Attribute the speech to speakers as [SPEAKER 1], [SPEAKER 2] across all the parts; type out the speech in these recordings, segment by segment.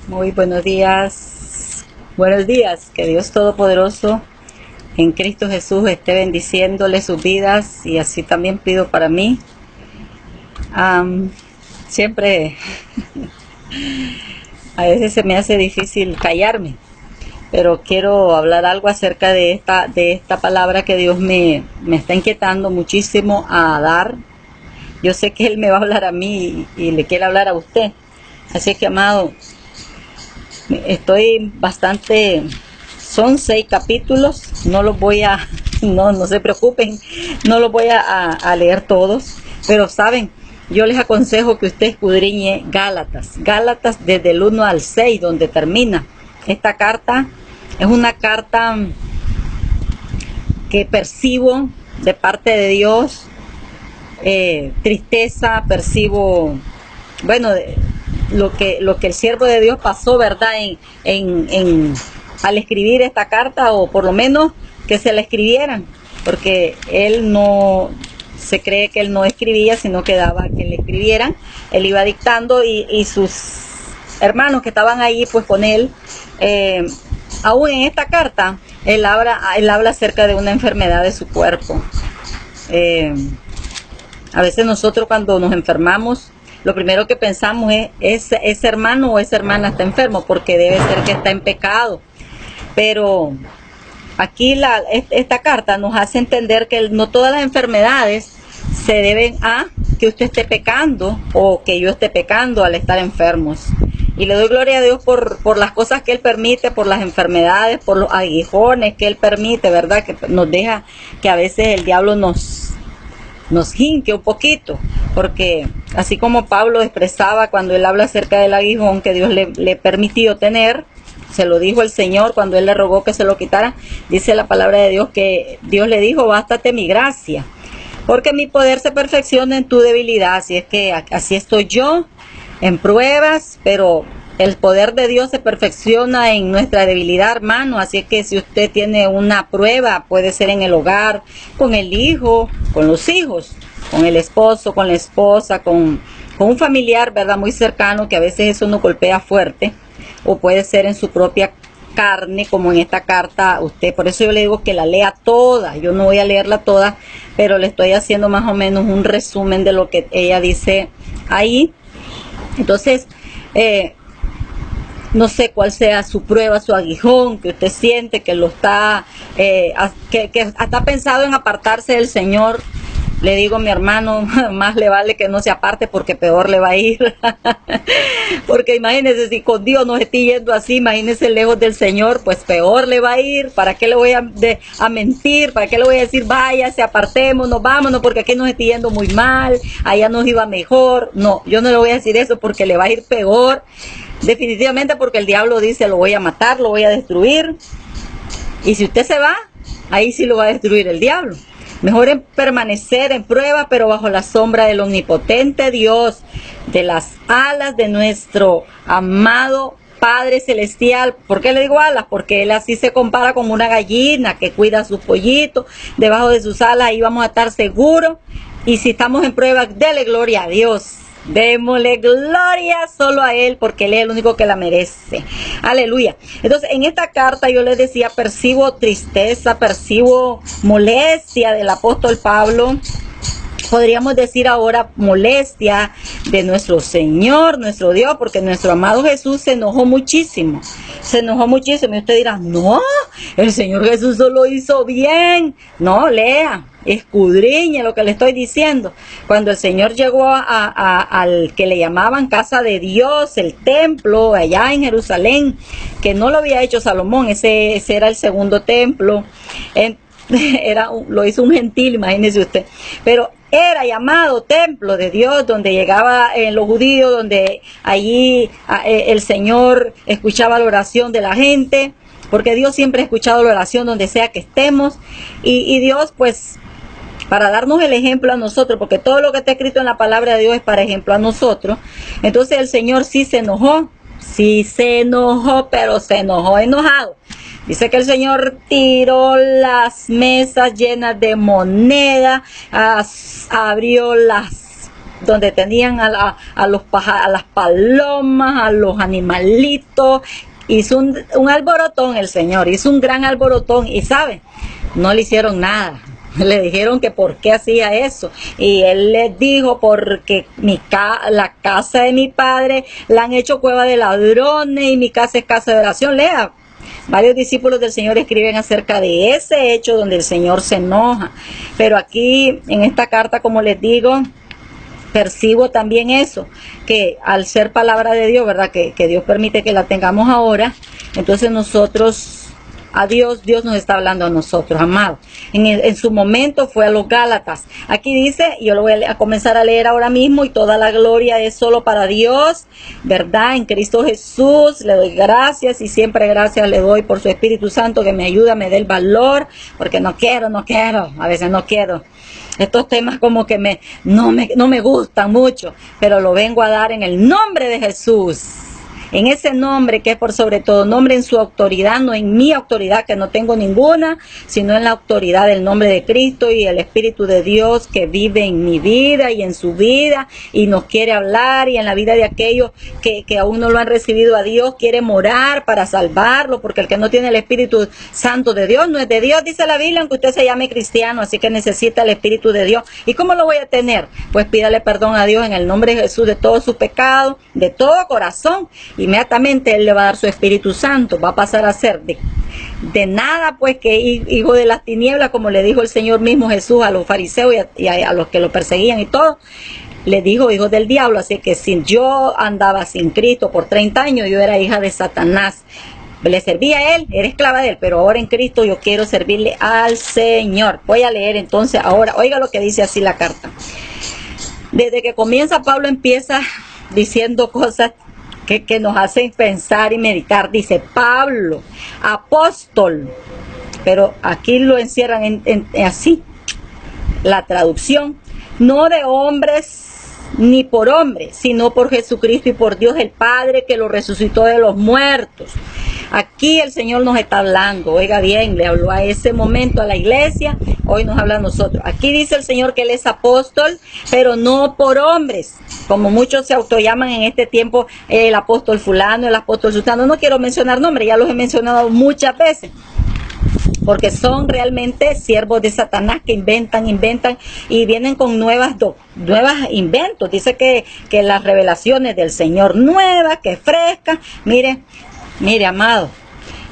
[SPEAKER 1] Muy buenos días. Buenos días. Que Dios Todopoderoso en Cristo Jesús esté bendiciéndole sus vidas y así también pido para mí. Siempre a veces se me hace difícil callarme, pero quiero hablar algo acerca de esta palabra que Dios me está inquietando muchísimo a dar. Yo sé que Él me va a hablar a mí y le quiere hablar a usted. Así que, amado, estoy bastante, son 6 capítulos, no los voy a, no se preocupen, no los voy a leer todos, pero saben, yo les aconsejo que usted escudriñe Gálatas desde el 1 al 6, donde termina. Esta carta es una carta que percibo de parte de Dios, tristeza, percibo, bueno, lo que el siervo de Dios pasó, ¿verdad? Al escribir esta carta, o por lo menos que se la escribieran, porque él no, se cree que él no escribía, sino que daba que le escribieran. Él iba dictando y sus hermanos que estaban ahí pues con él, aún en esta carta, él habla acerca de una enfermedad de su cuerpo. A veces nosotros cuando nos enfermamos, lo primero que pensamos es ese hermano o esa hermana está enfermo, porque debe ser que está en pecado. Pero aquí esta carta nos hace entender que no todas las enfermedades se deben a que usted esté pecando o que yo esté pecando al estar enfermos. Y le doy gloria a Dios por las cosas que Él permite, por las enfermedades, por los aguijones que Él permite, ¿verdad? Que nos deja que a veces el diablo nos hinque un poquito, porque así como Pablo expresaba cuando él habla acerca del aguijón que Dios le permitió tener, se lo dijo el Señor cuando él le rogó que se lo quitara, dice la palabra de Dios que Dios le dijo: bástate mi gracia, porque mi poder se perfecciona en tu debilidad. Así es que así estoy yo en pruebas, pero el poder de Dios se perfecciona en nuestra debilidad, hermano. Así es que si usted tiene una prueba, puede ser en el hogar, con el hijo, con los hijos, con el esposo, con la esposa, con un familiar, ¿verdad? Muy cercano, que a veces eso nos golpea fuerte, o puede ser en su propia carne, como en esta carta usted. Por eso yo le digo que la lea toda. Yo no voy a leerla toda, pero le estoy haciendo más o menos un resumen de lo que ella dice ahí. Entonces, no sé cuál sea su prueba, su aguijón, que usted siente que lo está, que está pensado en apartarse del Señor. Le digo a mi hermano, más le vale que no se aparte, porque peor le va a ir. Porque imagínese, si con Dios nos esté yendo así, imagínese lejos del Señor, pues peor le va a ir. ¿Para qué le voy a mentir? ¿Para qué le voy a decir, váyase, apartémonos, vámonos, porque aquí nos está yendo muy mal, allá nos iba mejor? No, yo no le voy a decir eso, porque le va a ir peor. Definitivamente, porque el diablo dice: lo voy a matar, lo voy a destruir. Y si usted se va, ahí sí lo va a destruir el diablo. Mejor en permanecer en prueba, pero bajo la sombra del omnipotente Dios, de las alas de nuestro amado Padre Celestial. ¿Por qué le digo alas? Porque Él así se compara con una gallina que cuida a sus pollitos. Debajo de sus alas ahí vamos a estar seguros. Y si estamos en prueba, dele gloria a Dios. Démosle gloria solo a Él, porque Él es el único que la merece. Aleluya. Entonces, en esta carta yo les decía, percibo tristeza, percibo molestia del apóstol Pablo. Podríamos decir ahora molestia de nuestro Señor, nuestro Dios, porque nuestro amado Jesús se enojó muchísimo. Se enojó muchísimo. Y usted dirá: no, el Señor Jesús solo hizo bien. No, lea, escudriñe lo que le estoy diciendo. Cuando el Señor llegó al que le llamaban casa de Dios, el templo allá en Jerusalén, que no lo había hecho Salomón, ese era el segundo templo. Lo hizo un gentil, imagínese usted, pero era llamado templo de Dios, donde llegaba los judíos, donde allí el Señor escuchaba la oración de la gente, porque Dios siempre ha escuchado la oración donde sea que estemos, y Dios, pues, para darnos el ejemplo a nosotros, porque todo lo que está escrito en la palabra de Dios es para ejemplo a nosotros. Entonces el Señor sí se enojó, pero se enojó enojado. Dice que el Señor tiró las mesas llenas de moneda, abrió las donde tenían a las palomas, a los animalitos. Hizo un alborotón el Señor, hizo un gran alborotón y ¿sabe? No le hicieron nada. Le dijeron que por qué hacía eso. Y él les dijo, porque la casa de mi padre la han hecho cueva de ladrones y mi casa es casa de oración. Lea. Varios discípulos del Señor escriben acerca de ese hecho donde el Señor se enoja. Pero aquí en esta carta, como les digo, percibo también eso, que al ser palabra de Dios, ¿verdad? Que Dios permite que la tengamos ahora, entonces nosotros, a Dios nos está hablando a nosotros, amados. En su momento fue a los Gálatas. Aquí dice, yo lo voy a comenzar a leer ahora mismo, y toda la gloria es solo para Dios, ¿verdad? En Cristo Jesús, le doy gracias y siempre gracias le doy por su Espíritu Santo que me ayuda, me dé el valor, porque no quiero, a veces no quiero. Estos temas como que no me gustan mucho, pero lo vengo a dar en el nombre de Jesús. En ese nombre que es por sobre todo nombre, en su autoridad, no en mi autoridad, que no tengo ninguna, sino en la autoridad del nombre de Cristo y el Espíritu de Dios que vive en mi vida y en su vida y nos quiere hablar, y en la vida de aquellos que aún no lo han recibido a Dios, quiere morar para salvarlo, porque el que no tiene el Espíritu Santo de Dios no es de Dios, dice la Biblia, aunque usted se llame cristiano, así que necesita el Espíritu de Dios. ¿Y cómo lo voy a tener? Pues pídale perdón a Dios en el nombre de Jesús de todos sus pecados, de todo corazón. Inmediatamente Él le va a dar su Espíritu Santo, va a pasar a ser de nada, pues, que hijo de las tinieblas, como le dijo el Señor mismo Jesús a los fariseos y a los que lo perseguían y todo. Le dijo hijos del diablo. Así que si yo andaba sin Cristo por 30 años, yo era hija de Satanás. Le servía a él, era esclava de él, pero ahora en Cristo yo quiero servirle al Señor. Voy a leer entonces ahora, oiga lo que dice así la carta. Desde que comienza, Pablo empieza diciendo cosas que nos hacen pensar y meditar. Dice Pablo, apóstol, pero aquí lo encierran así, la traducción, no de hombres ni por hombres, sino por Jesucristo y por Dios el Padre, que lo resucitó de los muertos. Aquí el Señor nos está hablando, oiga bien, le habló a ese momento a la iglesia, hoy nos habla a nosotros. Aquí dice el Señor que Él es apóstol, pero no por hombres, como muchos se autollaman en este tiempo, el apóstol fulano, el apóstol sultano. No quiero mencionar nombres, ya los he mencionado muchas veces, porque son realmente siervos de Satanás que inventan y vienen con nuevas inventos. Dice que las revelaciones del Señor nuevas, que frescas. Mire, amado,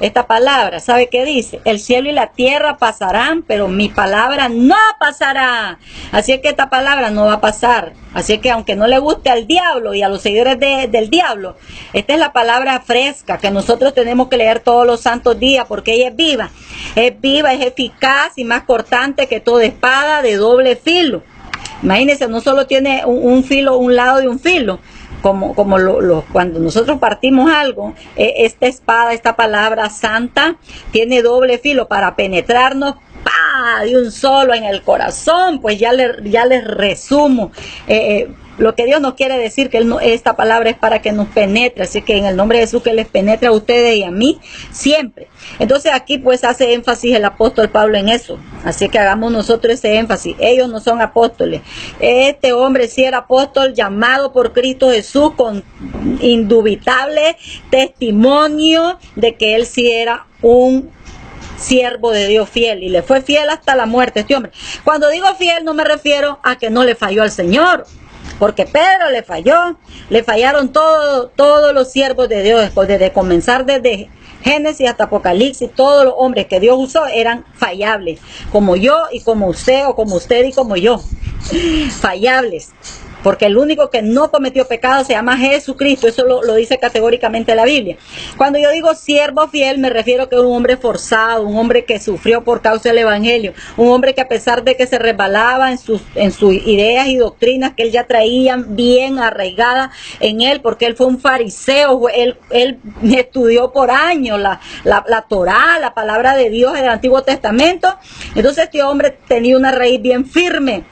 [SPEAKER 1] esta palabra, ¿sabe qué dice? El cielo y la tierra pasarán, pero mi palabra no pasará. Así es que esta palabra no va a pasar. Así es que aunque no le guste al diablo y a los seguidores del diablo, esta es la palabra fresca que nosotros tenemos que leer todos los santos días, porque ella es viva, es eficaz y más cortante que toda espada de doble filo. Imagínense, no solo tiene un filo, un lado de un filo, como cuando nosotros partimos algo, esta espada, esta palabra santa, tiene doble filo para penetrarnos de un solo en el corazón. Pues ya les resumo lo que Dios nos quiere decir, que esta palabra es para que nos penetre. Así que en el nombre de Jesús, que les penetre a ustedes y a mí siempre. Entonces aquí pues hace énfasis el apóstol Pablo en eso. Así que hagamos nosotros ese énfasis. Ellos no son apóstoles. Este hombre sí era apóstol, llamado por Cristo Jesús, con indubitable testimonio de que él sí era un siervo de Dios fiel, y le fue fiel hasta la muerte este hombre. Cuando digo fiel, no me refiero a que no le falló al Señor, porque Pedro le falló, le fallaron todos los siervos de Dios, desde comenzar desde Génesis hasta Apocalipsis. Todos los hombres que Dios usó eran fallables, como yo y como usted, o como usted y como yo, fallables. Porque el único que no cometió pecado se llama Jesucristo. Eso lo dice categóricamente la Biblia. Cuando yo digo siervo fiel, me refiero a que es un hombre forzado, un hombre que sufrió por causa del Evangelio, un hombre que, a pesar de que se resbalaba en sus ideas y doctrinas que él ya traía bien arraigadas en él, porque él fue un fariseo, él estudió por años la Torá, la palabra de Dios en el Antiguo Testamento. Entonces este hombre tenía una raíz bien firme,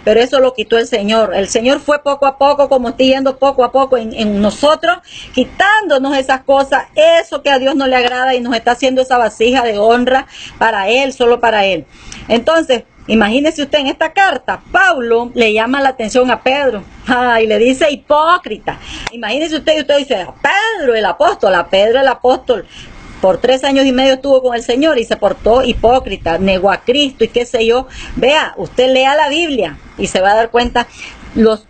[SPEAKER 1] pero eso lo quitó el Señor. El Señor fue poco a poco, como estoy yendo poco a poco en nosotros, quitándonos esas cosas, eso que a Dios no le agrada, y nos está haciendo esa vasija de honra para Él, solo para Él. Entonces, imagínese usted, en esta carta, Pablo le llama la atención a Pedro, y le dice hipócrita. Imagínese usted, y usted dice, a Pedro el apóstol, por 3 años y medio estuvo con el Señor y se portó hipócrita, negó a Cristo y qué sé yo. Vea, usted lea la Biblia y se va a dar cuenta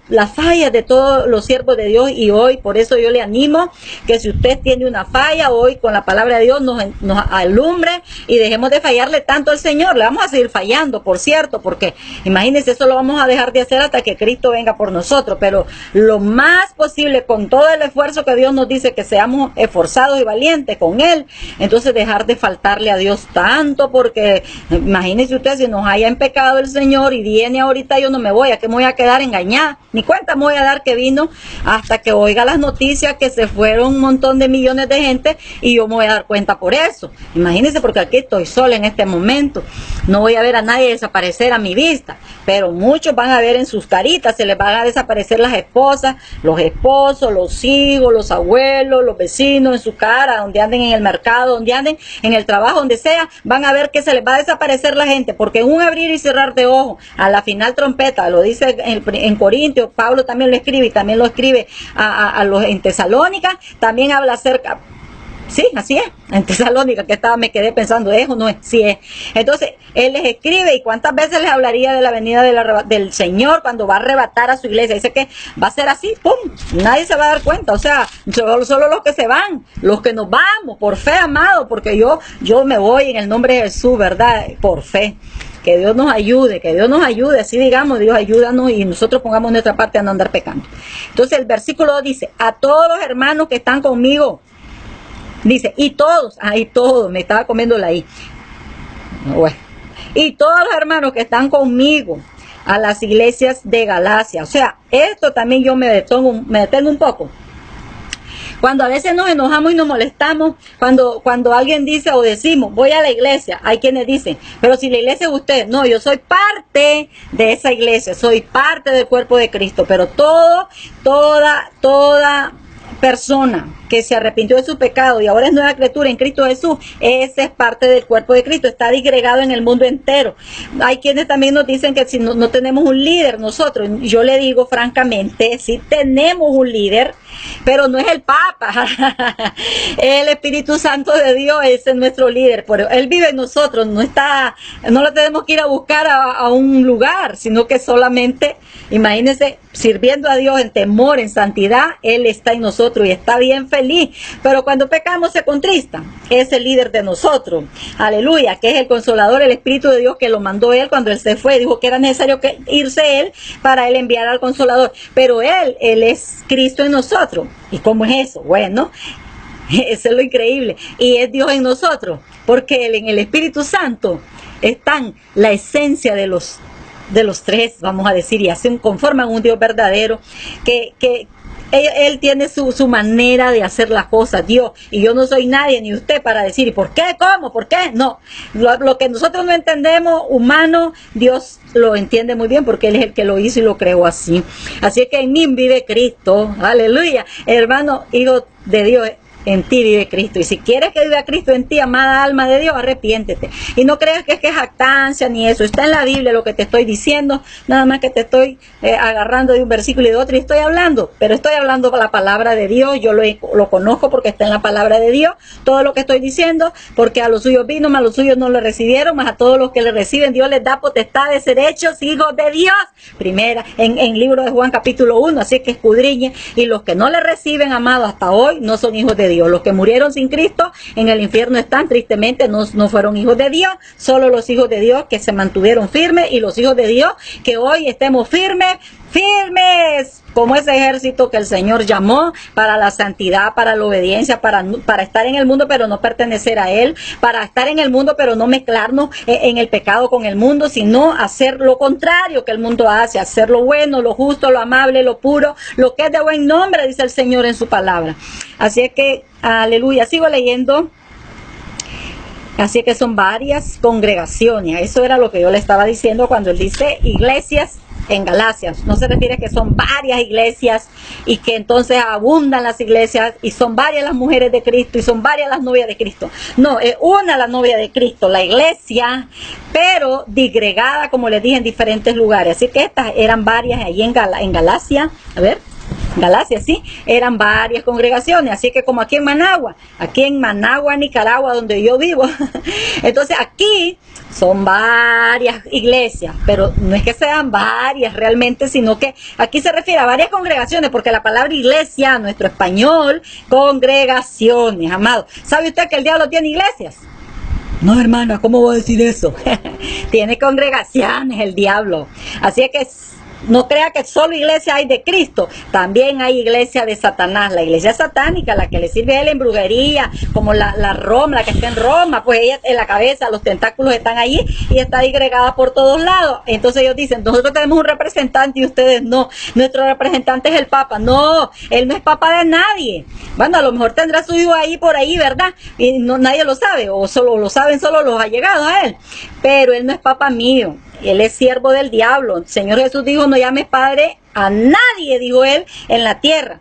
[SPEAKER 1] las fallas de todos los siervos de Dios. Y hoy, por eso yo le animo que si usted tiene una falla, hoy con la palabra de Dios nos alumbre y dejemos de fallarle tanto al Señor. Le vamos a seguir fallando, por cierto, porque imagínense, eso lo vamos a dejar de hacer hasta que Cristo venga por nosotros, pero lo más posible, con todo el esfuerzo que Dios nos dice que seamos esforzados y valientes con Él, entonces dejar de faltarle a Dios tanto, porque imagínense usted, si nos haya en pecado el Señor y viene ahorita, yo no me voy, ¿a qué me voy a quedar engañado? Ni cuenta me voy a dar que vino hasta que oiga las noticias que se fueron un montón de millones de gente y yo me voy a dar cuenta por eso. Imagínense, porque aquí estoy sola en este momento. No voy a ver a nadie desaparecer a mi vista, pero muchos van a ver en sus caritas, se les van a desaparecer las esposas, los esposos, los hijos, los abuelos, los vecinos, en su cara, donde anden en el mercado, donde anden en el trabajo, donde sea, van a ver que se les va a desaparecer la gente, porque en un abrir y cerrar de ojos, a la final trompeta, lo dice en Corintios, Pablo también lo escribe y también lo escribe a los en Tesalónica, también habla acerca, sí, así es, en Tesalónica, que me quedé pensando, ¿es o no es? Sí es. Entonces, él les escribe, y cuántas veces les hablaría de la venida del Señor cuando va a arrebatar a su iglesia. Dice que va a ser así, ¡pum! Nadie se va a dar cuenta, o sea, solo los que se van, los que nos vamos, por fe, amado, porque yo me voy en el nombre de Jesús, ¿verdad? Por fe. Que Dios nos ayude, así digamos, Dios ayúdanos y nosotros pongamos nuestra parte a no andar pecando. Entonces el versículo 2 dice, a todos los hermanos que están conmigo, dice, y todos, me estaba comiendo la I. Bueno, y todos los hermanos que están conmigo a las iglesias de Galacia. O sea, esto también yo me detengo un poco. Cuando a veces nos enojamos y nos molestamos, cuando alguien dice o decimos, voy a la iglesia, hay quienes dicen, pero si la iglesia es usted, no, yo soy parte de esa iglesia, soy parte del cuerpo de Cristo, pero toda persona que se arrepintió de su pecado y ahora es nueva criatura en Cristo Jesús, ese es parte del cuerpo de Cristo, está disgregado en el mundo entero. Hay quienes también nos dicen que si no tenemos un líder nosotros, yo le digo francamente, sí tenemos un líder, pero no es el Papa, el Espíritu Santo de Dios, ese es nuestro líder, pero Él vive en nosotros, no lo tenemos que ir a buscar a un lugar, sino que solamente, imagínense, sirviendo a Dios en temor, en santidad, Él está en nosotros y está bien feliz. Pero cuando pecamos se contrista, es el líder de nosotros, aleluya, que es el Consolador, el Espíritu de Dios que lo mandó Él cuando Él se fue, dijo que era necesario irse Él para Él enviar al Consolador, pero Él es Cristo en nosotros. ¿Y cómo es eso? Bueno, eso es lo increíble, y es Dios en nosotros, porque en el Espíritu Santo están la esencia de los tres, vamos a decir, y conforman un Dios verdadero, que Él tiene su manera de hacer las cosas, Dios, y yo no soy nadie ni usted para decir, ¿y por qué? ¿Cómo? ¿Por qué? No, lo que nosotros no entendemos, humano, Dios lo entiende muy bien porque Él es el que lo hizo y lo creó así. Así es que en mí vive Cristo, aleluya, hermano, hijo de Dios. En ti vive Cristo, y si quieres que viva Cristo en ti, amada alma de Dios, arrepiéntete y no creas que es jactancia ni eso, está en la Biblia lo que te estoy diciendo, nada más que te estoy agarrando de un versículo y de otro y estoy hablando por la palabra de Dios. Yo lo conozco porque está en la palabra de Dios, todo lo que estoy diciendo, porque a los suyos vino, mas a los suyos no le recibieron, mas a todos los que le reciben Dios les da potestad de ser hechos hijos de Dios, primera en libro de Juan capítulo 1, así que escudriñe, y los que no le reciben, amado, hasta hoy no son hijos de Dios. Los que murieron sin Cristo en el infierno están, tristemente no fueron hijos de Dios, solo los hijos de Dios que se mantuvieron firmes, y los hijos de Dios que hoy estemos firmes como ese ejército que el Señor llamó para la santidad, para la obediencia, para estar en el mundo pero no pertenecer a Él, para estar en el mundo pero no mezclarnos en el pecado con el mundo, sino hacer lo contrario que el mundo hace, hacer lo bueno, lo justo, lo amable, lo puro, lo que es de buen nombre, dice el Señor en su palabra. Así es que, aleluya, sigo leyendo. Así que son varias congregaciones, eso era lo que yo le estaba diciendo cuando él dice iglesias en Galacia. No se refiere a que son varias iglesias y que entonces abundan las iglesias y son varias las mujeres de Cristo y son varias las novias de Cristo. No, es una la novia de Cristo, la iglesia, pero disgregada, como les dije, en diferentes lugares. Así que estas eran varias allí en Galacia. A ver. Galacia, sí, eran varias congregaciones, así que como aquí en Managua, Nicaragua, donde yo vivo, entonces aquí son varias iglesias, pero no es que sean varias realmente, sino que aquí se refiere a varias congregaciones, porque la palabra iglesia, nuestro español, congregaciones, amado. ¿Sabe usted que el diablo tiene iglesias? No, hermana, ¿cómo voy a decir eso? Tiene congregaciones el diablo, así es que no crea que solo iglesia hay de Cristo, también hay iglesia de Satanás, la iglesia satánica, la que le sirve a él en brujería, como la Roma, la que está en Roma, pues ella en la cabeza, los tentáculos están allí y está disgregada por todos lados. Entonces ellos dicen, nosotros tenemos un representante y ustedes no, nuestro representante es el Papa. No, él no es Papa de nadie. Bueno, a lo mejor tendrá su hijo ahí por ahí, ¿verdad? Y no, nadie lo sabe, o solo lo saben solo los allegados a él, pero él no es Papa mío. Él es siervo del diablo. El Señor Jesús dijo, no llames padre a nadie, dijo él, en la tierra.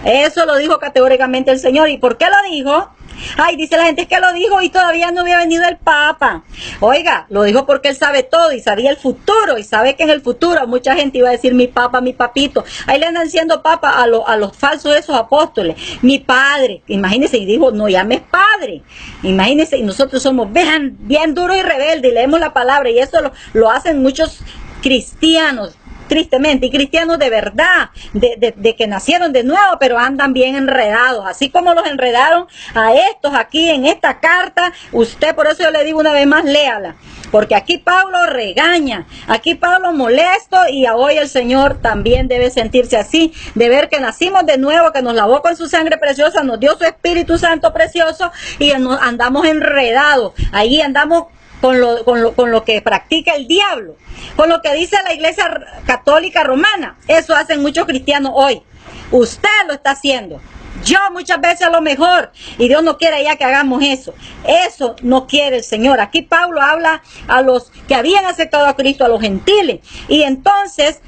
[SPEAKER 1] Eso lo dijo categóricamente el Señor. ¿Y por qué lo dijo? Ay, dice la gente, es que lo dijo y todavía no había venido el Papa. Oiga, lo dijo porque él sabe todo y sabía el futuro. Y sabe que en el futuro mucha gente iba a decir mi Papa, mi papito. Ahí le andan diciendo Papa a los falsos esos apóstoles. Mi padre. Imagínense, y dijo, no llames padre. Imagínense, y nosotros somos bien duros y rebeldes y leemos la palabra. Y eso lo hacen muchos cristianos. Tristemente, y cristianos de verdad, de que nacieron de nuevo, pero andan bien enredados, así como los enredaron a estos aquí en esta carta. Usted, por eso yo le digo una vez más, léala, porque aquí Pablo regaña, aquí Pablo molesto, y hoy el Señor también debe sentirse así, de ver que nacimos de nuevo, que nos lavó con su sangre preciosa, nos dio su Espíritu Santo precioso, y andamos enredados, ahí andamos con lo que practica el diablo, con lo que dice la Iglesia Católica Romana. Eso hacen muchos cristianos hoy. Usted lo está haciendo. Yo muchas veces a lo mejor, y Dios no quiere ya que hagamos eso. Eso no quiere el Señor. Aquí Pablo habla a los que habían aceptado a Cristo, a los gentiles. Y entonces,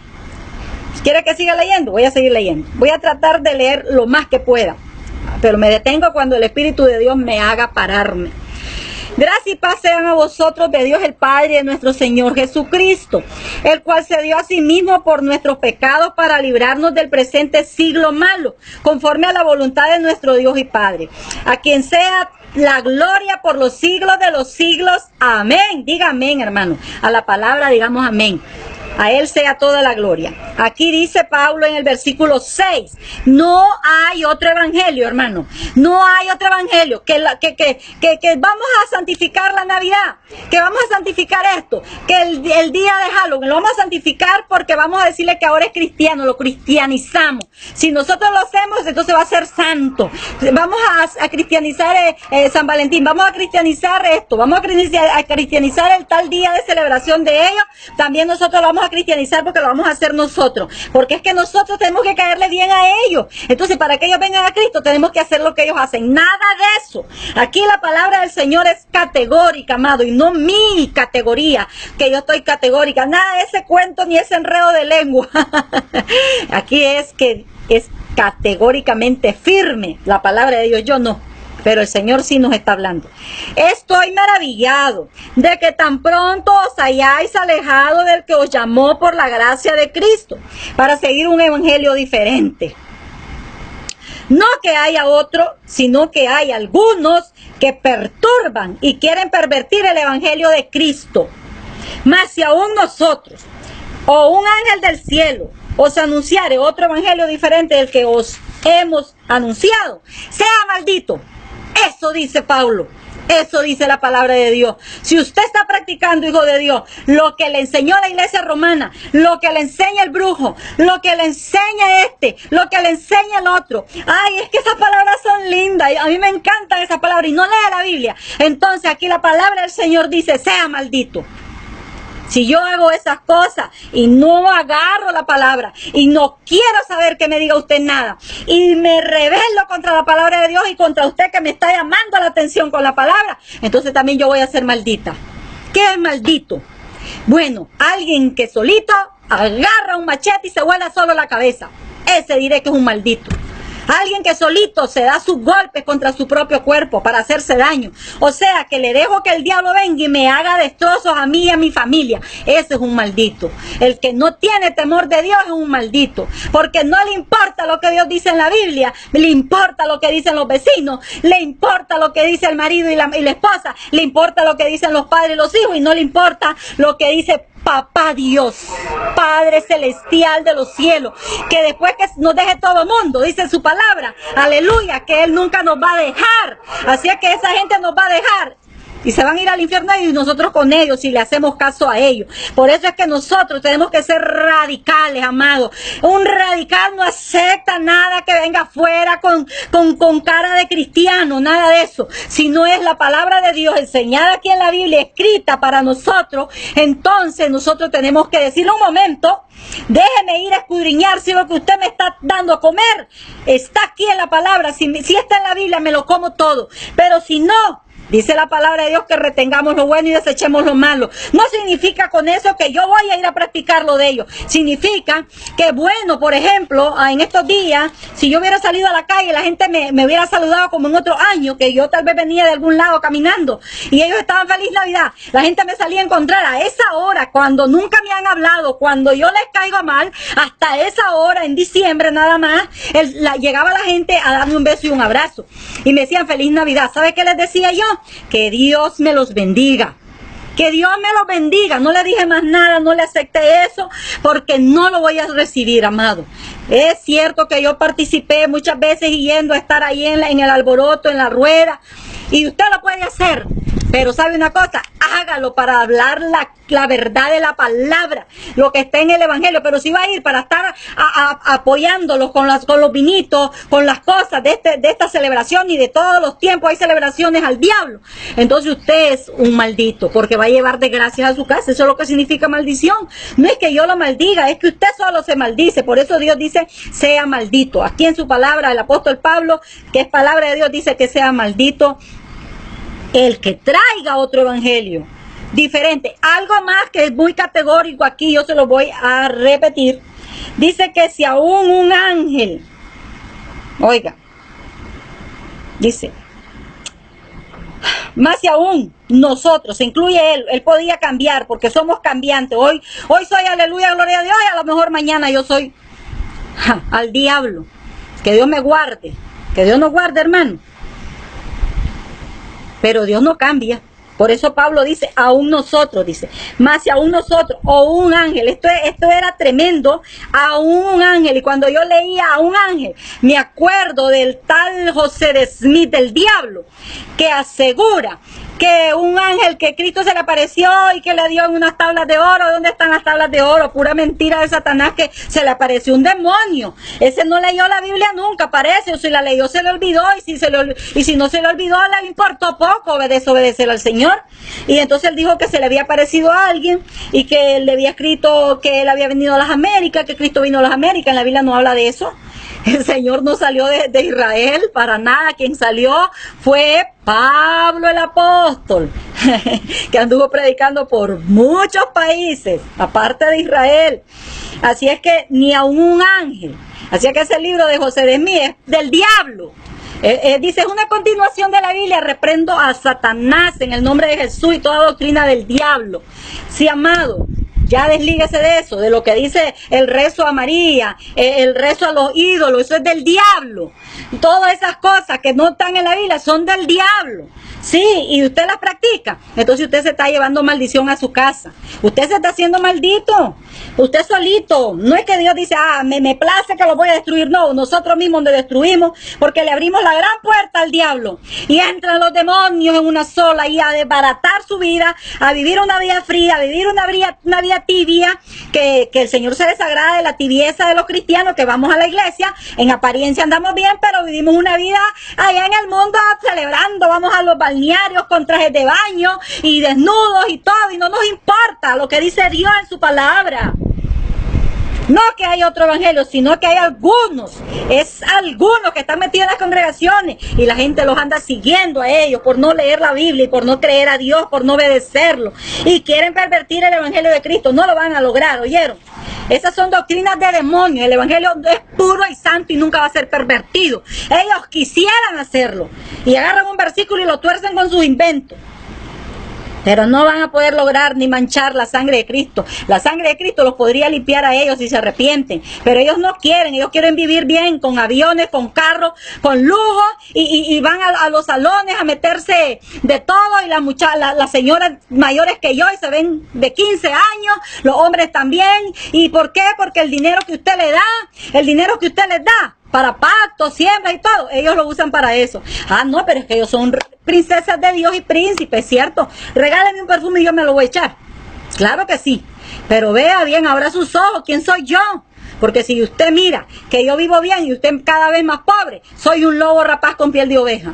[SPEAKER 1] ¿quiere que siga leyendo? Voy a seguir leyendo. Voy a tratar de leer lo más que pueda, pero me detengo cuando el Espíritu de Dios me haga pararme. Gracia y paz sean a vosotros de Dios el Padre y de nuestro Señor Jesucristo, el cual se dio a sí mismo por nuestros pecados para librarnos del presente siglo malo, conforme a la voluntad de nuestro Dios y Padre, a quien sea la gloria por los siglos de los siglos. Amén. Diga amén, hermano. A la palabra digamos amén. A Él sea toda la gloria. Aquí dice Pablo en el versículo 6, no hay otro evangelio, hermano. No hay otro evangelio. Que vamos a santificar la Navidad, que vamos a santificar esto, que el día de Halloween lo vamos a santificar porque vamos a decirle que ahora es cristiano, lo cristianizamos. Si nosotros lo hacemos, entonces va a ser santo. Vamos a cristianizar San Valentín, vamos a cristianizar esto, vamos a cristianizar el tal día de celebración de ellos. También nosotros lo vamos a cristianizar porque lo vamos a hacer nosotros, porque es que nosotros tenemos que caerle bien a ellos. Entonces, para que ellos vengan a Cristo tenemos que hacer lo que ellos hacen. Nada de eso. Aquí la palabra del Señor es categórica, amado, y no mi categoría, que yo estoy categórica. Nada de ese cuento ni ese enredo de lengua. Aquí es que es categóricamente firme la palabra de Dios. Yo no, pero el Señor sí nos está hablando. Estoy maravillado de que tan pronto os hayáis alejado del que os llamó por la gracia de Cristo para seguir un evangelio diferente. No que haya otro, sino que hay algunos que perturban y quieren pervertir el evangelio de Cristo. Mas si aún nosotros o un ángel del cielo os anunciare otro evangelio diferente del que os hemos anunciado, sea maldito. Eso dice Pablo, eso dice la palabra de Dios. Si usted está practicando, hijo de Dios, lo que le enseñó la iglesia romana, lo que le enseña el brujo, lo que le enseña lo que le enseña el otro, ay, es que esas palabras son lindas, a mí me encantan esas palabras, y no lee la Biblia, entonces aquí la palabra del Señor dice, sea maldito. Si yo hago esas cosas y no agarro la palabra y no quiero saber que me diga usted nada y me rebelo contra la palabra de Dios y contra usted que me está llamando la atención con la palabra, entonces también yo voy a ser maldita. ¿Qué es maldito? Bueno, alguien que solito agarra un machete y se vuela solo la cabeza. Ese diré que es un maldito. Alguien que solito se da sus golpes contra su propio cuerpo para hacerse daño. O sea, que le dejo que el diablo venga y me haga destrozos a mí y a mi familia. Ese es un maldito. El que no tiene temor de Dios es un maldito. Porque no le importa lo que Dios dice en la Biblia. Le importa lo que dicen los vecinos. Le importa lo que dice el marido y la esposa. Le importa lo que dicen los padres y los hijos. Y no le importa lo que dice Papá Dios, Padre Celestial de los cielos, que después que nos deje todo el mundo, dice su palabra, aleluya, que Él nunca nos va a dejar. Así es que esa gente nos va a dejar y se van a ir al infierno y nosotros con ellos si le hacemos caso a ellos. Por eso es que nosotros tenemos que ser radicales, amados. Un radical no acepta nada que venga afuera con cara de cristiano, nada de eso. Si no es la palabra de Dios enseñada aquí en la Biblia, escrita para nosotros, entonces nosotros tenemos que decirle un momento, déjeme ir a escudriñar si lo que usted me está dando a comer está aquí en la palabra. Si está en la Biblia, me lo como todo. Pero si no, dice la palabra de Dios que retengamos lo bueno y desechemos lo malo. No significa con eso que yo voy a ir a practicar lo de ellos. Significa que, bueno, por ejemplo, en estos días, si yo hubiera salido a la calle, la gente me hubiera saludado como en otro año, que yo tal vez venía de algún lado caminando y ellos estaban feliz Navidad. La gente me salía a encontrar a esa hora, cuando nunca me han hablado, cuando yo les caigo mal, hasta esa hora, en diciembre nada más, llegaba la gente a darme un beso y un abrazo. Y me decían feliz Navidad. ¿Sabe qué les decía yo? Que Dios me los bendiga. Que Dios me los bendiga. No le dije más nada, no le acepté eso, porque no lo voy a recibir, amado. Es cierto que yo participé muchas veces yendo a estar ahí en el alboroto, en la rueda, y usted lo puede hacer. Pero sabe una cosa, hágalo para hablar la verdad de la palabra, lo que está en el evangelio. Pero si va a ir para estar apoyándolos con los vinitos, con las cosas de esta celebración y de todos los tiempos hay celebraciones al diablo, entonces usted es un maldito, porque va a llevar desgracias a su casa. Eso es lo que significa maldición. No es que yo lo maldiga, es que usted solo se maldice. Por eso Dios dice, sea maldito. Aquí en su palabra, el apóstol Pablo, que es palabra de Dios, dice que sea maldito el que traiga otro evangelio diferente. Algo más que es muy categórico aquí, yo se lo voy a repetir. Dice que si aún un ángel, oiga, dice, más si aún nosotros, se incluye él podía cambiar porque somos cambiantes. Hoy soy aleluya, gloria a Dios, y a lo mejor mañana yo soy al diablo. Que Dios me guarde, que Dios nos guarde, hermano. Pero Dios no cambia. Por eso Pablo dice, aún nosotros, dice, más si aún nosotros, o un ángel, esto era tremendo, aún un ángel. Y cuando yo leía a un ángel, me acuerdo del tal José de Smith, del diablo, que asegura que un ángel que Cristo se le apareció y que le dio en unas tablas de oro. ¿Dónde están las tablas de oro? Pura mentira de Satanás, que se le apareció un demonio. Ese no leyó la Biblia nunca, parece, o si la leyó se le olvidó, y si no se le olvidó, le importó poco desobedecer al Señor. Y entonces él dijo que se le había aparecido a alguien y que él le había escrito que él había venido a las Américas, que Cristo vino a las Américas. En la Biblia no habla de eso. El Señor no salió de Israel para nada. Quien salió fue Pablo el apóstol, que anduvo predicando por muchos países, aparte de Israel. Así es que ni aun un ángel. Así es que ese libro de José de Smith es del diablo. Dice, es una continuación de la Biblia. Reprendo a Satanás en el nombre de Jesús y toda doctrina del diablo. Sí, amado. Ya deslíguese de eso, de lo que dice el rezo a María, el rezo a los ídolos. Eso es del diablo. Todas esas cosas que no están en la Biblia son del diablo. Sí, y usted las practica. Entonces usted se está llevando maldición a su casa. Usted se está haciendo maldito. Usted solito. No es que Dios dice, me place que lo voy a destruir. No, nosotros mismos nos destruimos porque le abrimos la gran puerta al diablo. Y entran los demonios en una sola y a desbaratar su vida, a vivir una vida fría, a vivir una vida tibia, que el Señor se desagrada de la tibieza de los cristianos que vamos a la iglesia. En apariencia andamos bien, pero vivimos una vida allá en el mundo celebrando. Vamos a los balnearios con trajes de baño y desnudos y todo, y no nos importa lo que dice Dios en su palabra. No que hay otro evangelio, sino que hay algunos que están metidos en las congregaciones y la gente los anda siguiendo a ellos por no leer la Biblia y por no creer a Dios, por no obedecerlo, y quieren pervertir el evangelio de Cristo. No lo van a lograr, ¿oyeron? Esas son doctrinas de demonios. El evangelio es puro y santo y nunca va a ser pervertido. Ellos quisieran hacerlo y agarran un versículo y lo tuercen con sus inventos. Pero no van a poder lograr ni manchar la sangre de Cristo. La sangre de Cristo los podría limpiar a ellos si se arrepienten. Pero ellos no quieren. Ellos quieren vivir bien, con aviones, con carros, con lujo. Y van a los salones a meterse de todo. Y las señoras mayores que yo y se ven de 15 años. Los hombres también. ¿Y por qué? Porque el dinero que usted le da, el dinero que usted les da para pactos, siembras y todo, ellos lo usan para eso. Ah, no, pero es que ellos son princesas de Dios y príncipes, ¿cierto? Regáleme un perfume y yo me lo voy a echar. Claro que sí, pero vea bien, abra sus ojos, ¿quién soy yo? Porque si usted mira que yo vivo bien y usted cada vez más pobre, soy un lobo rapaz con piel de oveja.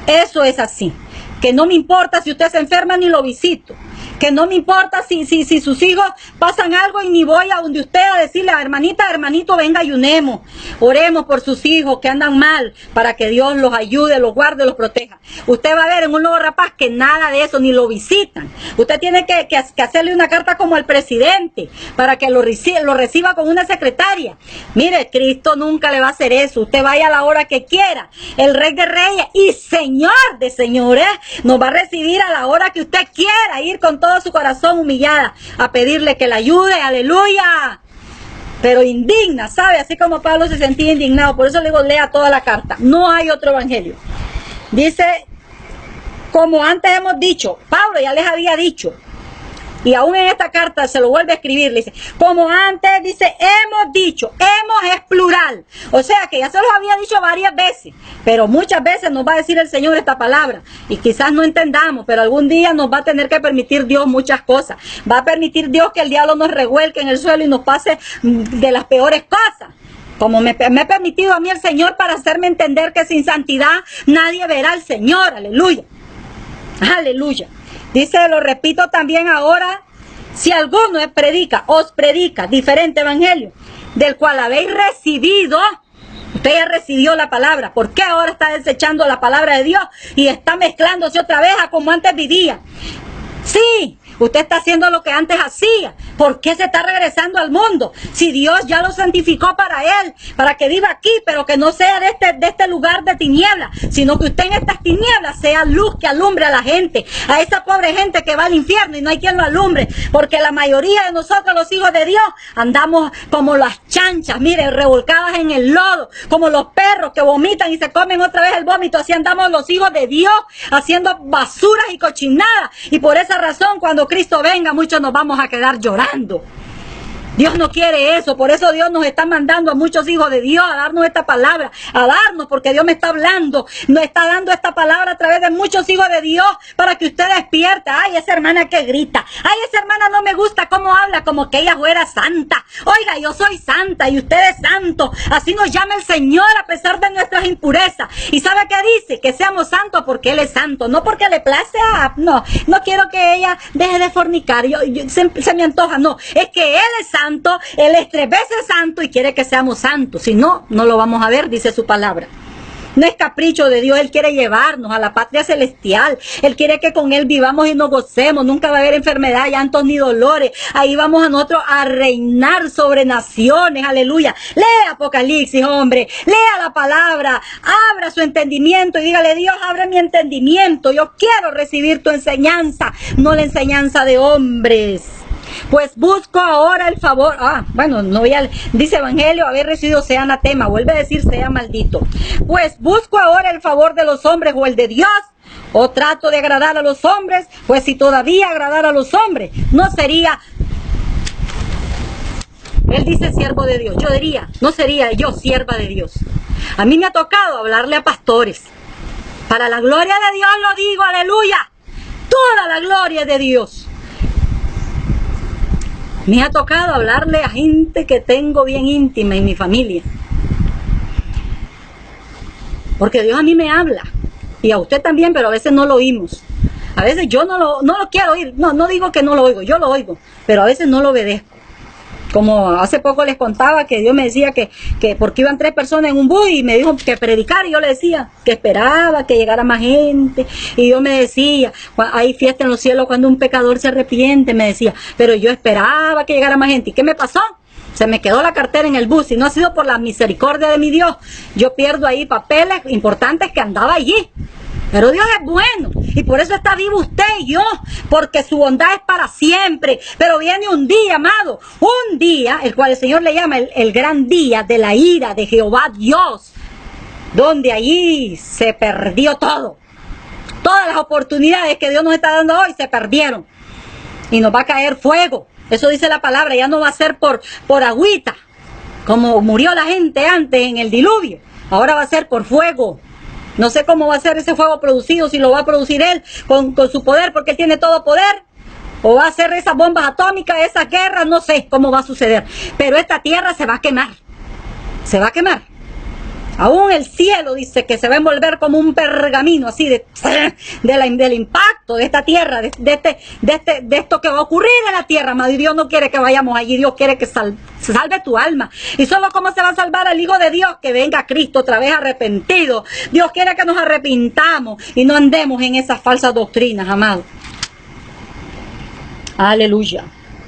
[SPEAKER 1] Eso es así. Que no me importa si usted se enferma ni lo visito. Que no me importa si sus hijos pasan algo y ni voy a donde usted a decirle, hermanita, hermanito, venga, ayunemos, oremos por sus hijos que andan mal, para que Dios los ayude, los guarde, los proteja. Usted va a ver en un nuevo rapaz que nada de eso, ni lo visitan. Usted tiene que hacerle una carta como al presidente, para que lo reciba con una secretaria. Mire, Cristo nunca le va a hacer eso. Usted vaya a la hora que quiera. El Rey de Reyes y Señor de Señores nos va a recibir a la hora que usted quiera, ir con todo su corazón humillada a pedirle que la ayude, aleluya. Pero indigna, ¿sabe? Así como Pablo se sentía indignado. Por eso le digo, lea toda la carta. No hay otro evangelio. Dice, como antes hemos dicho, Pablo ya les había dicho, y aún en esta carta se lo vuelve a escribir, le dice, como antes, dice, hemos dicho, hemos es plural. O sea que ya se los había dicho varias veces, pero muchas veces nos va a decir el Señor esta palabra, y quizás no entendamos, pero algún día nos va a tener que permitir Dios muchas cosas. Va a permitir Dios que el diablo nos revuelque en el suelo y nos pase de las peores cosas. Como me ha permitido a mí el Señor para hacerme entender que sin santidad nadie verá al Señor, aleluya. Aleluya. Dice, lo repito también ahora, si alguno os predica diferente evangelio, del cual habéis recibido, usted ya recibió la palabra, ¿por qué ahora está desechando la palabra de Dios y está mezclándose otra vez a como antes vivía? Sí, usted está haciendo lo que antes hacía. ¿Por qué se está regresando al mundo? Si Dios ya lo santificó para Él, para que viva aquí, pero que no sea de este lugar de tinieblas, sino que usted en estas tinieblas sea luz que alumbre a la gente, a esa pobre gente que va al infierno y no hay quien lo alumbre, porque la mayoría de nosotros, los hijos de Dios, andamos como las chanchas, mire, revolcadas en el lodo, como los perros que vomitan y se comen otra vez el vómito. Así andamos los hijos de Dios, haciendo basuras y cochinadas, y por esa razón, cuando Cristo venga, muchos nos vamos a quedar llorando. Dios no quiere eso, por eso Dios nos está mandando a muchos hijos de Dios a darnos esta palabra, a darnos, porque Dios me está hablando, nos está dando esta palabra a través de muchos hijos de Dios, para que usted despierte. Ay, esa hermana que grita, ay, esa hermana no me gusta cómo habla, como que ella fuera santa. Oiga, yo soy santa y usted es santo, así nos llama el Señor a pesar de nuestras impurezas. ¿Y sabe qué dice? Que seamos santos porque Él es santo, no porque le place no quiero que ella deje de fornicar, se me antoja, no, es que Él es santo. Él es 3 veces santo y quiere que seamos santos. Si no, no lo vamos a ver, dice su palabra. No es capricho de Dios, Él quiere llevarnos a la patria celestial. Él quiere que con Él vivamos y nos gocemos. Nunca va a haber enfermedad, llantos ni dolores. Ahí vamos a nosotros a reinar sobre naciones, aleluya. Lea Apocalipsis, hombre, lea la palabra, abra su entendimiento y dígale, Dios, abre mi entendimiento. Yo quiero recibir tu enseñanza, no la enseñanza de hombres. Pues busco ahora el favor, dice evangelio, haber recibido sea anatema, vuelve a decir sea maldito. Pues busco ahora el favor de los hombres o el de Dios, o trato de agradar a los hombres, pues si todavía agradar a los hombres, no sería, él dice siervo de Dios, yo diría, no sería yo sierva de Dios. A mí me ha tocado hablarle a pastores, para la gloria de Dios lo digo, aleluya, toda la gloria de Dios. Me ha tocado hablarle a gente que tengo bien íntima en mi familia. Porque Dios a mí me habla. Y a usted también, pero a veces no lo oímos. A veces yo no lo quiero oír. No digo que no lo oigo, yo lo oigo. Pero a veces no lo obedezco. Como hace poco les contaba que Dios me decía que porque iban 3 personas en un bus y me dijo que predicar, y yo le decía que esperaba que llegara más gente, y Dios me decía, hay fiesta en los cielos cuando un pecador se arrepiente, me decía, pero yo esperaba que llegara más gente. ¿Y qué me pasó? Se me quedó la cartera en el bus, y no ha sido por la misericordia de mi Dios. Yo pierdo ahí papeles importantes que andaba allí. Pero Dios es bueno, y por eso está vivo usted y yo, porque su bondad es para siempre. Pero viene un día, amado, un día, el cual el Señor le llama el gran día de la ira de Jehová Dios, donde allí se perdió todo. Todas las oportunidades que Dios nos está dando hoy se perdieron, y nos va a caer fuego. Eso dice la palabra, ya no va a ser por agüita, como murió la gente antes en el diluvio. Ahora va a ser por fuego. No sé cómo va a ser ese fuego producido, si lo va a producir Él con su poder, porque Él tiene todo poder, o va a ser esas bombas atómicas, esas guerras, no sé cómo va a suceder. Pero esta tierra se va a quemar, se va a quemar. Aún el cielo dice que se va a envolver como un pergamino, así del impacto de esta tierra, de esto que va a ocurrir en la tierra, amado. Y Dios no quiere que vayamos allí, Dios quiere que salve tu alma. Y solo cómo se va a salvar el Hijo de Dios, que venga Cristo otra vez arrepentido. Dios quiere que nos arrepintamos y no andemos en esas falsas doctrinas, amado. Aleluya.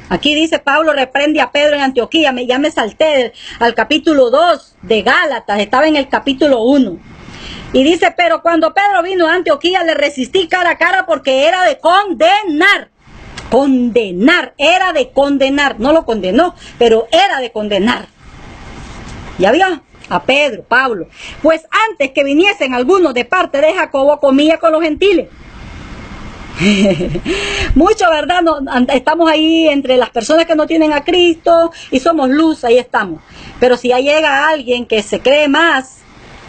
[SPEAKER 1] Aquí dice Pablo reprende a Pedro en Antioquía. Ya me salté al capítulo 2 de Gálatas, estaba en el capítulo 1. Y dice, pero cuando Pedro vino a Antioquía le resistí cara a cara porque era de condenar. Condenar, era de condenar. No lo condenó, pero era de condenar. ¿Ya vio? A Pedro, Pablo. Pues antes que viniesen algunos de parte de Jacobo, comía con los gentiles. Mucho, ¿verdad? No, estamos ahí entre las personas que no tienen a Cristo y somos luz, ahí estamos. Pero si ya llega alguien que se cree más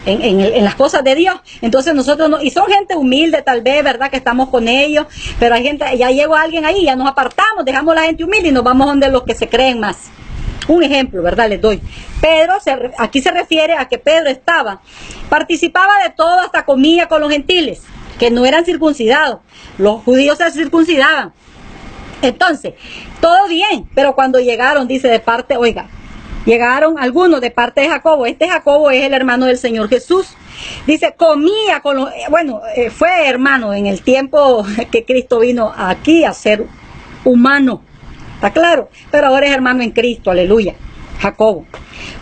[SPEAKER 1] en las cosas de Dios, entonces nosotros no, y son gente humilde tal vez, ¿verdad? Que estamos con ellos, pero hay gente, ya llegó alguien ahí, ya nos apartamos, dejamos la gente humilde y nos vamos donde los que se creen más. Un ejemplo, ¿verdad? Les doy. Pedro, aquí se refiere a que Pedro participaba de todo, hasta comía con los gentiles, que no eran circuncidados. Los judíos se circuncidaban. Entonces, todo bien, pero cuando llegaron, dice de parte, llegaron algunos de parte de Jacobo. Este Jacobo es el hermano del Señor Jesús. Dice, comía con los, fue hermano en el tiempo que Cristo vino aquí a ser humano. ¿Está claro? Pero ahora es hermano en Cristo, aleluya. Jacobo.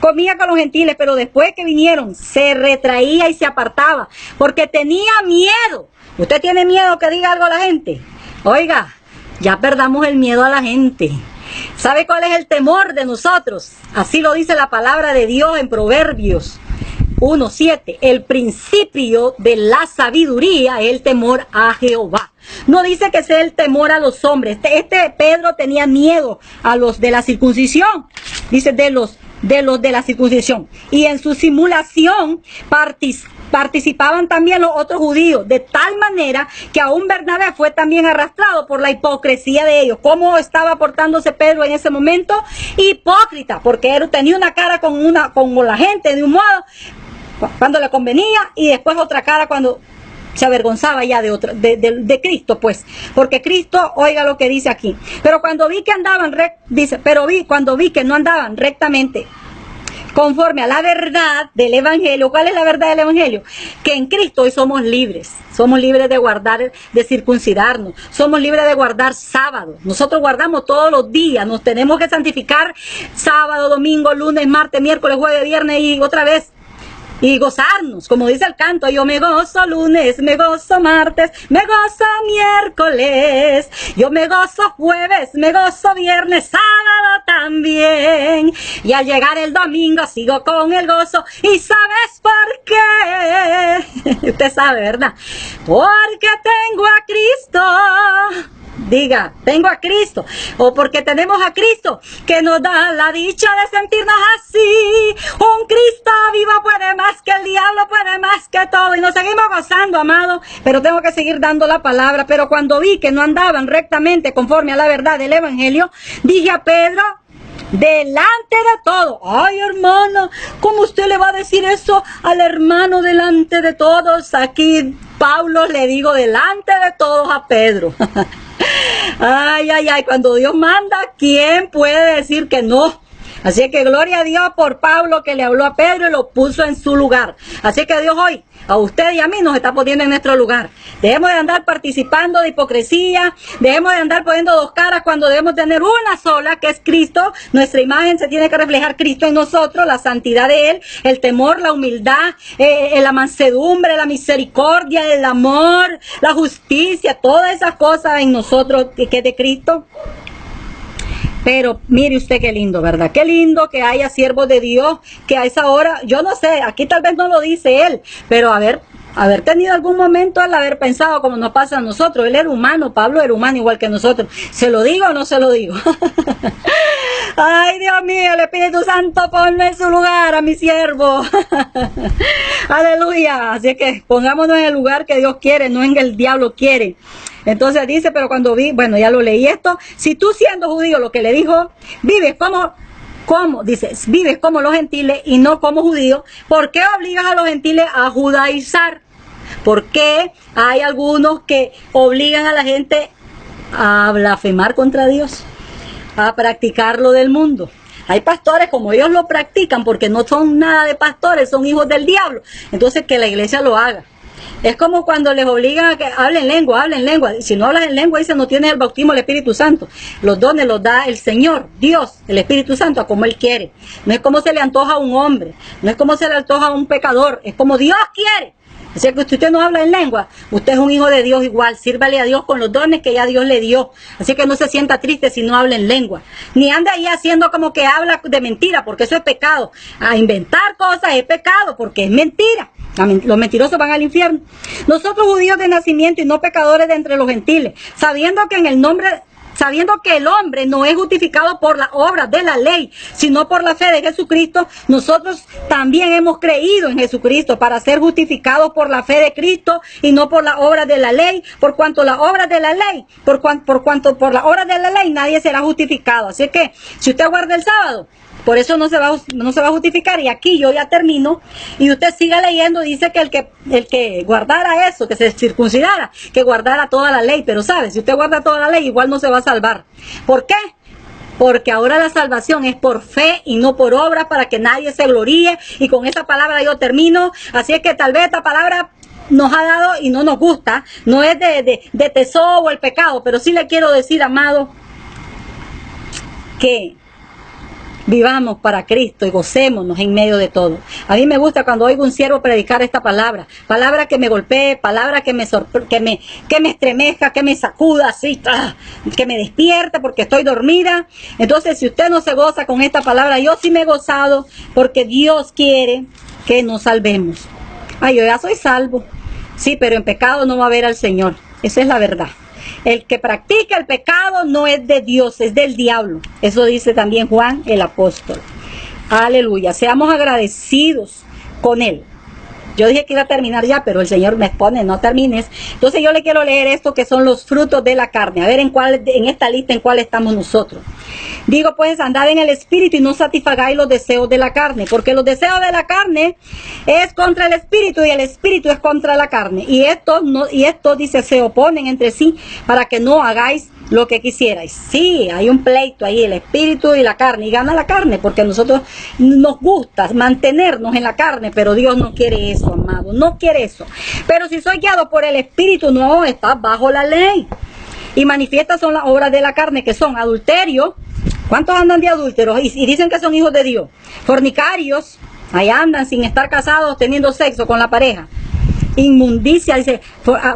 [SPEAKER 1] Comía con los gentiles, pero después que vinieron, se retraía y se apartaba, porque tenía miedo. ¿Usted tiene miedo que diga algo a la gente? Oiga, ya perdamos el miedo a la gente. ¿Sabe cuál es el temor de nosotros? Así lo dice la palabra de Dios en Proverbios 1:7. El principio de la sabiduría es el temor a Jehová. No dice que sea el temor a los hombres. Este Pedro tenía miedo a los de la circuncisión. Dice de los de la circuncisión. Y en su simulación participaban también los otros judíos, de tal manera que aún Bernabé fue también arrastrado por la hipocresía de ellos. ¿Cómo estaba portándose Pedro en ese momento? Hipócrita, porque él tenía una cara con la gente de un modo cuando le convenía, y después otra cara cuando se avergonzaba ya de Cristo, pues, porque Cristo, oiga lo que dice aquí, pero cuando vi que cuando vi que no andaban rectamente conforme a la verdad del evangelio. ¿Cuál es la verdad del evangelio? Que en Cristo hoy somos libres de guardar, de circuncidarnos, somos libres de guardar sábado. Nosotros guardamos todos los días, nos tenemos que santificar sábado, domingo, lunes, martes, miércoles, jueves, viernes y otra vez. Y gozarnos, como dice el canto, yo me gozo lunes, me gozo martes, me gozo miércoles, yo me gozo jueves, me gozo viernes, sábado también. Y al llegar el domingo sigo con el gozo. ¿Y sabes por qué? Usted sabe, ¿verdad? Porque tengo a Cristo. Diga, tengo a Cristo, o porque tenemos a Cristo que nos da la dicha de sentirnos así. Un Cristo vivo puede más que el diablo, puede más que todo, y nos seguimos gozando, amado, pero tengo que seguir dando la palabra. Pero cuando vi que no andaban rectamente conforme a la verdad del evangelio, dije a Pedro, delante de todo. Ay, hermano, ¿cómo usted le va a decir eso al hermano delante de todos? Aquí Pablo le digo delante de todos a Pedro. Ay, ay, ay, cuando Dios manda, ¿quién puede decir que no? Así que gloria a Dios por Pablo que le habló a Pedro y lo puso en su lugar. Así que Dios hoy, a usted y a mí, nos está poniendo en nuestro lugar. Dejemos de andar participando de hipocresía, dejemos de andar poniendo dos caras cuando debemos tener una sola, que es Cristo. Nuestra imagen se tiene que reflejar Cristo en nosotros, la santidad de Él, el temor, la humildad, la mansedumbre, la misericordia, el amor, la justicia, todas esas cosas en nosotros que es de Cristo. Pero mire usted qué lindo, ¿verdad? Qué lindo que haya siervos de Dios que a esa hora, yo no sé, aquí tal vez no lo dice él, pero haber tenido algún momento al haber pensado como nos pasa a nosotros. Él era humano, Pablo era humano igual que nosotros. ¿Se lo digo o no se lo digo? Ay, Dios mío, el Espíritu Santo ponme en su lugar a mi siervo. Aleluya. Así que pongámonos en el lugar que Dios quiere, no en el diablo quiere. Entonces dice, pero cuando bueno, ya lo leí esto, si tú siendo judío, lo que le dijo, vives dice, vives como los gentiles y no como judíos, ¿por qué obligas a los gentiles a judaizar? ¿Por qué hay algunos que obligan a la gente a blasfemar contra Dios, a practicar lo del mundo? Hay pastores como ellos lo practican porque no son nada de pastores, son hijos del diablo. Entonces que la iglesia lo haga. Es como cuando les obligan a que hablen lengua. Si no hablas en lengua, dice, no tienes el bautismo del Espíritu Santo. Los dones los da el Señor, Dios, el Espíritu Santo, a como Él quiere. No es como se le antoja a un hombre, no es como se le antoja a un pecador, es como Dios quiere. Así que si usted no habla en lengua, usted es un hijo de Dios igual. Sírvale a Dios con los dones que ya Dios le dio. Así que no se sienta triste si no habla en lengua. Ni anda ahí haciendo como que habla de mentira, porque eso es pecado. A inventar cosas es pecado, porque es mentira. Los mentirosos van al infierno. Nosotros judíos de nacimiento y no pecadores de entre los gentiles, sabiendo que el hombre no es justificado por las obras de la ley, sino por la fe de Jesucristo, nosotros también hemos creído en Jesucristo para ser justificados por la fe de Cristo y no por las obras de la ley, por cuanto las obras de la ley, por las obras de la ley nadie será justificado. Así que si usted guarda el sábado, por eso no se va a justificar. Y aquí yo ya termino. Y usted siga leyendo. Dice que el que guardara eso, que se circuncidara, que guardara toda la ley. Pero sabe, si usted guarda toda la ley, igual no se va a salvar. ¿Por qué? Porque ahora la salvación es por fe y no por obra, para que nadie se gloríe. Y con esa palabra yo termino. Así es que tal vez esta palabra nos ha dado y no nos gusta. No es de tesoro o el pecado. Pero sí le quiero decir, amado, que vivamos para Cristo y gocémonos en medio de todo. A mí me gusta cuando oigo un siervo predicar esta palabra que me golpee, palabra que me estremezca, que me sacuda así, que me despierte porque estoy dormida. Entonces, si usted no se goza con esta palabra, yo sí me he gozado, porque Dios quiere que nos salvemos. Ay, yo ya soy salvo, sí, pero en pecado no va a ver al Señor. Esa es la verdad. El que practica el pecado no es de Dios, es del diablo. Eso dice también Juan el apóstol. Aleluya. Seamos agradecidos con Él. Yo dije que iba a terminar ya, pero el Señor me expone, no termines. Entonces yo le quiero leer esto, que son los frutos de la carne. A ver en esta lista en cuál estamos nosotros. Digo pues, andad en el espíritu y no satisfagáis los deseos de la carne, porque los deseos de la carne es contra el espíritu y el espíritu es contra la carne. Y estos dice, se oponen entre sí para que no hagáis lo que quisierais. Sí, hay un pleito ahí, el espíritu y la carne, y gana la carne, porque a nosotros nos gusta mantenernos en la carne, pero Dios no quiere eso, amado, no quiere eso. Pero si soy guiado por el espíritu, no, está bajo la ley. Y manifiestas son las obras de la carne, que son adulterio. ¿Cuántos andan de adúlteros y dicen que son hijos de Dios? Fornicarios, ahí andan sin estar casados, teniendo sexo con la pareja. Inmundicia, dice,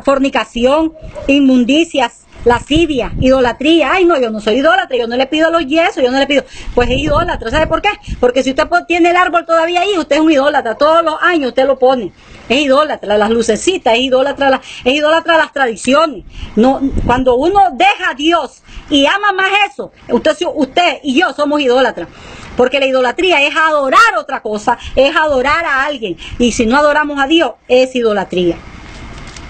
[SPEAKER 1] fornicación, inmundicias, lascivia, idolatría. Ay, no, yo no soy idólatra, yo no le pido los yesos, yo no le pido. Pues es idólatra. ¿Sabe por qué? Porque si usted tiene el árbol todavía ahí, usted es un idólatra. Todos los años usted lo pone. Es idólatra, las lucecitas, es idólatra las tradiciones. No, cuando uno deja a Dios y ama más eso, usted y yo somos idólatras. Porque la idolatría es adorar otra cosa, es adorar a alguien. Y si no adoramos a Dios, es idolatría.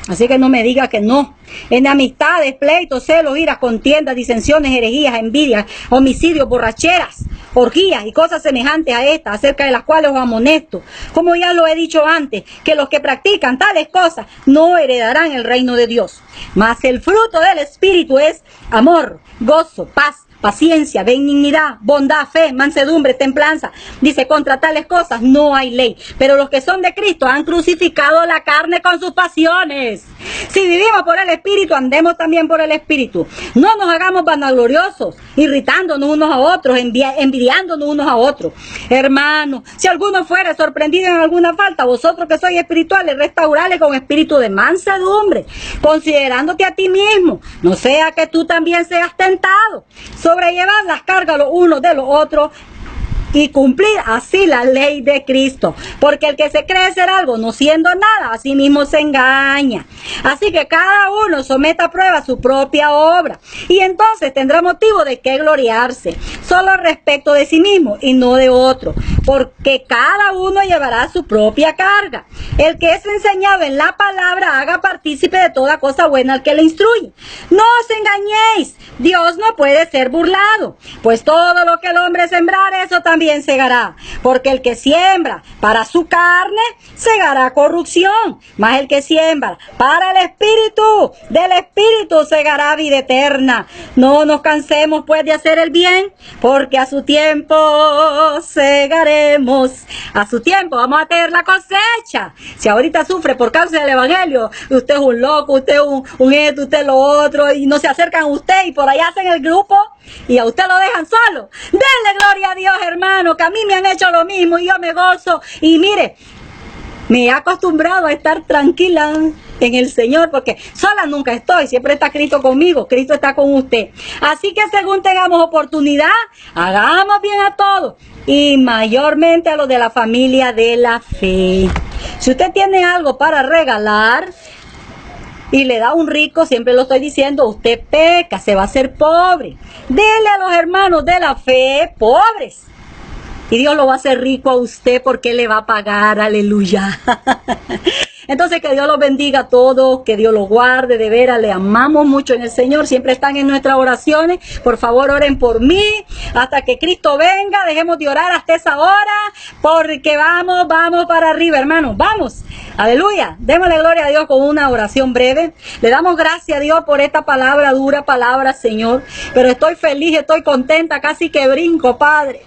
[SPEAKER 1] Así que no me diga que no. En amistades, pleitos, celos, iras, contiendas, disensiones, herejías, envidias, homicidios, borracheras, orgías y cosas semejantes a estas, acerca de las cuales os amonesto, como ya lo he dicho antes, que los que practican tales cosas no heredarán el reino de Dios. Mas el fruto del Espíritu es amor, gozo, paz, paciencia, benignidad, bondad, fe, mansedumbre, templanza. Dice, contra tales cosas no hay ley. Pero los que son de Cristo han crucificado la carne con sus pasiones. Si vivimos por el Espíritu, andemos también por el Espíritu. No nos hagamos vanagloriosos, irritándonos unos a otros, envidiándonos unos a otros. Hermanos, si alguno fuere sorprendido en alguna falta, vosotros que sois espirituales, restaurarle con espíritu de mansedumbre, considerándote a ti mismo, no sea que tú también seas tentado. Sobrellevad las cargas los unos de los otros y cumplir así la ley de Cristo. Porque el que se cree ser algo no siendo nada, a sí mismo se engaña. Así que cada uno someta a prueba su propia obra, y entonces tendrá motivo de qué gloriarse, solo respecto de sí mismo y no de otro, porque cada uno llevará su propia carga. El que es enseñado en la palabra haga partícipe de toda cosa buena al que le instruye. No os engañéis, Dios no puede ser burlado, pues todo lo que el hombre sembrare, eso también segará. Porque el que siembra para su carne, segará corrupción, mas el que siembra para el Espíritu, del Espíritu segará vida eterna. No nos cansemos pues de hacer el bien, porque a su tiempo segaremos. A su tiempo vamos a tener la cosecha. Si ahorita sufre por causa del Evangelio, usted es un loco, usted es un esto, usted es lo otro, y no se acercan a usted y por allá hacen el grupo y a usted lo dejan solo. Denle gloria a Dios, hermano, que a mí me han hecho lo mismo y yo me gozo. Y mire, me he acostumbrado a estar tranquila en el Señor, porque sola nunca estoy, siempre está Cristo conmigo, Cristo está con usted. Así que según tengamos oportunidad, hagamos bien a todos, y mayormente a los de la familia de la fe. Si usted tiene algo para regalar y le da a un rico, siempre lo estoy diciendo, usted peca, se va a hacer pobre. Dele a los hermanos de la fe pobres, y Dios lo va a hacer rico a usted, porque le va a pagar, aleluya. Entonces, que Dios los bendiga a todos, que Dios los guarde, de veras, le amamos mucho en el Señor, siempre están en nuestras oraciones. Por favor, oren por mí, hasta que Cristo venga, dejemos de orar hasta esa hora, porque vamos para arriba, hermanos, vamos, aleluya. Démosle gloria a Dios con una oración breve. Le damos gracias a Dios por esta palabra, dura palabra, Señor, pero estoy feliz, estoy contenta, casi que brinco, Padre,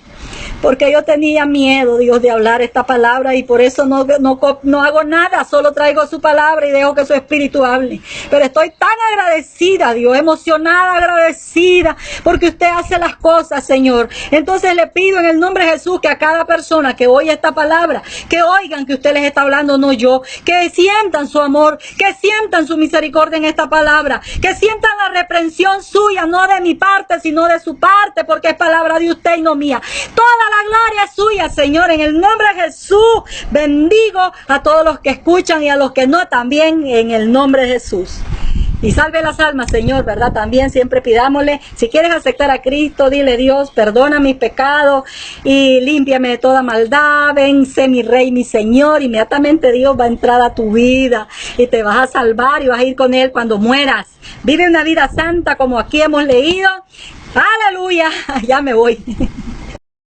[SPEAKER 1] porque yo tenía miedo, Dios, de hablar esta palabra, y por eso no hago nada, solo traigo su palabra y dejo que su espíritu hable. Pero estoy tan agradecida, Dios, emocionada, agradecida, porque usted hace las cosas, Señor. Entonces le pido en el nombre de Jesús que a cada persona que oye esta palabra, que oigan que usted les está hablando, no yo, que sientan su amor, que sientan su misericordia en esta palabra, que sientan la reprensión suya, no de mi parte, sino de su parte, porque es palabra de usted y no mía. Toda la gloria es suya, Señor, en el nombre de Jesús. Bendigo a todos los que escuchan y a los que no también, en el nombre de Jesús. Y salve las almas, Señor, ¿verdad? También siempre pidámosle, si quieres aceptar a Cristo, dile: Dios, perdona mis pecados y límpiame de toda maldad, vence mi Rey, mi Señor. Inmediatamente Dios va a entrar a tu vida y te vas a salvar y vas a ir con Él cuando mueras. Vive una vida santa como aquí hemos leído. Aleluya, ya me voy.